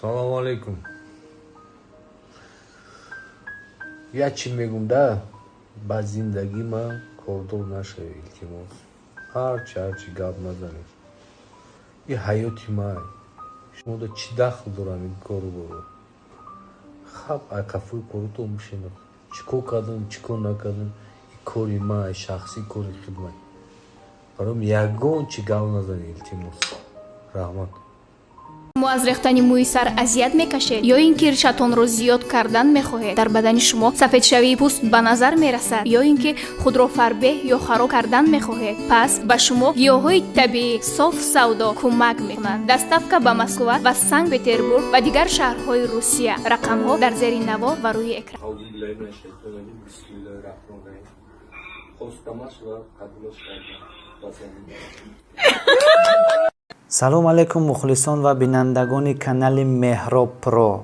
Салому алейкум. Я чӣ мегум да ба зиндагӣ ман кордор нашавӣ, илтимос. Ҳарчи гап назанед. И ҳаёти май. Шумо да чӣ дахл дорам ин кору бору? Хаб айқафои коруто мешинохт. Чӣ кор кардам, чӣ кор накардам? И кори май, шахсӣ кори хидмат. Баром ягон чӣ гап назанед, илтимос. Раҳмат. шумо аз рехтани мӯи сар азият мекашед ё ин ки ришатонро зиёд кардан мехоҳед? Дар бадани шумо сафедшавии пӯст ба назар мерасад ё ин ки худро фарбеҳ ё хароб кардан мехоҳед? Пас ба шумо гиёҳҳои табиӣ соф савдо кӯмак мекунанд. Доставка ба Москва ва Санкт-Петербург ва дигар шаҳрҳои Русия. Рақамҳо дар зери наво ва рӯи экран. салому алейкум мухлисон ва бинандагони канали Меҳроб Про.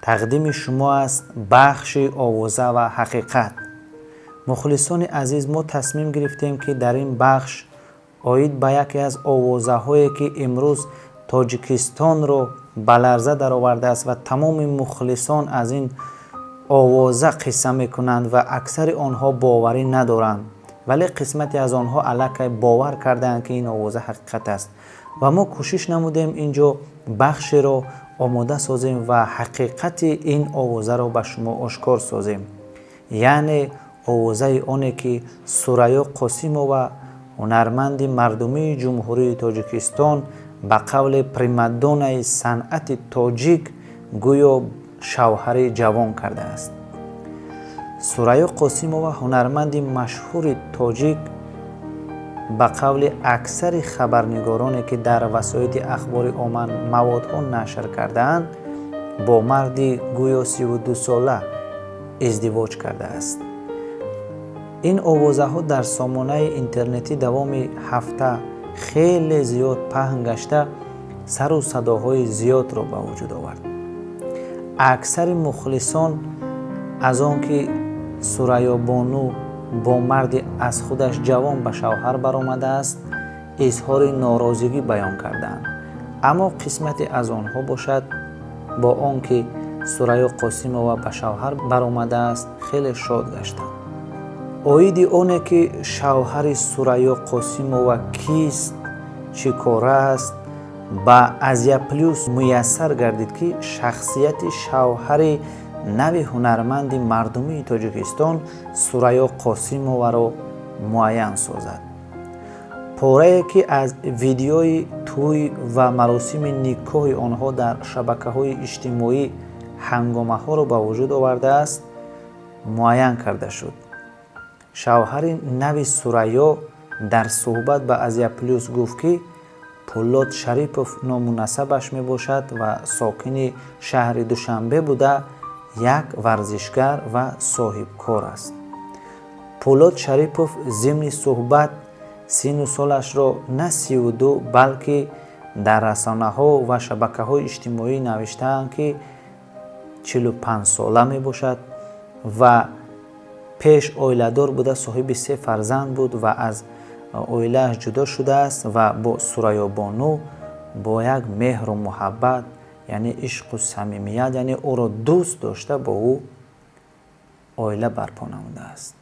тақдими шумо аст бахши овоза ва ҳақиқат. мухлисони азиз, мо тасмим гирифтем ки дар ин бахш оид ба яке аз овозаҳое ки имрӯз Тоҷикистонро ба ларза даровардааст ва тамоми мухлисон аз ин овоза қисса мекунанд ва аксари онҳо боварӣ надоранд, вале қисмате аз онҳо аллакай бовар кардаанд ки ин овоза ҳақиқат аст. ва мо кӯшиш намудем инҷо бахшеро омода созем ва ҳақиқати ин овозаро ба шумо ошкор созем. яъне овозаи оне ки Сурайё Қосимова, ҳунарманди мардумии ҷумҳурии Тоҷикистон, ба қавли примадонаи санъати тоҷик гӯё шавҳари ҷавон кардааст. Сурайё Қосимова, ҳунарманди машҳури тоҷик, ба қавли аксари хабарнигороне ки дар васоити ахбори омма маводҳо нашр кардаанд, бо марди гӯё 32 сола издивоҷ кардааст. ин овозаҳо дар сомонаи интернетӣ давоми ҳафта хеле зиёд паҳн гашта сару садоҳои зиёдро ба вуҷуд овард. аксари мухлисон аз он ки Сурайёбону бо марди аз худаш ҷавон ба шавҳар баромадааст, изҳори норозигӣ баён кардаанд. аммо қисмате аз онҳо бошад, бо он ки Сурайё Қосимова ба шавҳар баромадааст, хеле шод гаштанд. оиди оне ки шавҳари Сурайё Қосимова кист, чӣ кора аст, ба Азия Плюс муяссар гардид ки шахсияти шавҳари нави ҳунарманди мардумии Тоҷикистон Сурайё Қосимоваро муайян созад. порае ки аз видеои тӯй ва маросими никоҳи онҳо дар шабакаҳои иҷтимоӣ ҳангомаҳоро ба вуҷуд овардааст, муайян карда шуд. шавҳари нави Сурайё дар суҳбат ба Азия Плюс гуфт ки Пуллот Шарипов ному насабаш мебошад ва сокини шаҳри Душанбе буда як варзишгар ва соҳибкор аст. Пуллот Шарипов зимни суҳбат сину солашро на 32, балки дар расонаҳо ва шабакаҳои иҷтимоӣ навиштаанд ки 45 сола мебошад ва пеш оиладор буда соҳиби 3 фарзанд буд ва аз оилааш ҷудо шудааст ва бо Сурайёбону бо як меҳру муҳаббат, яъне ишқу самимият, яъне ӯро дӯст дошта бо ӯ оила барпо намудааст.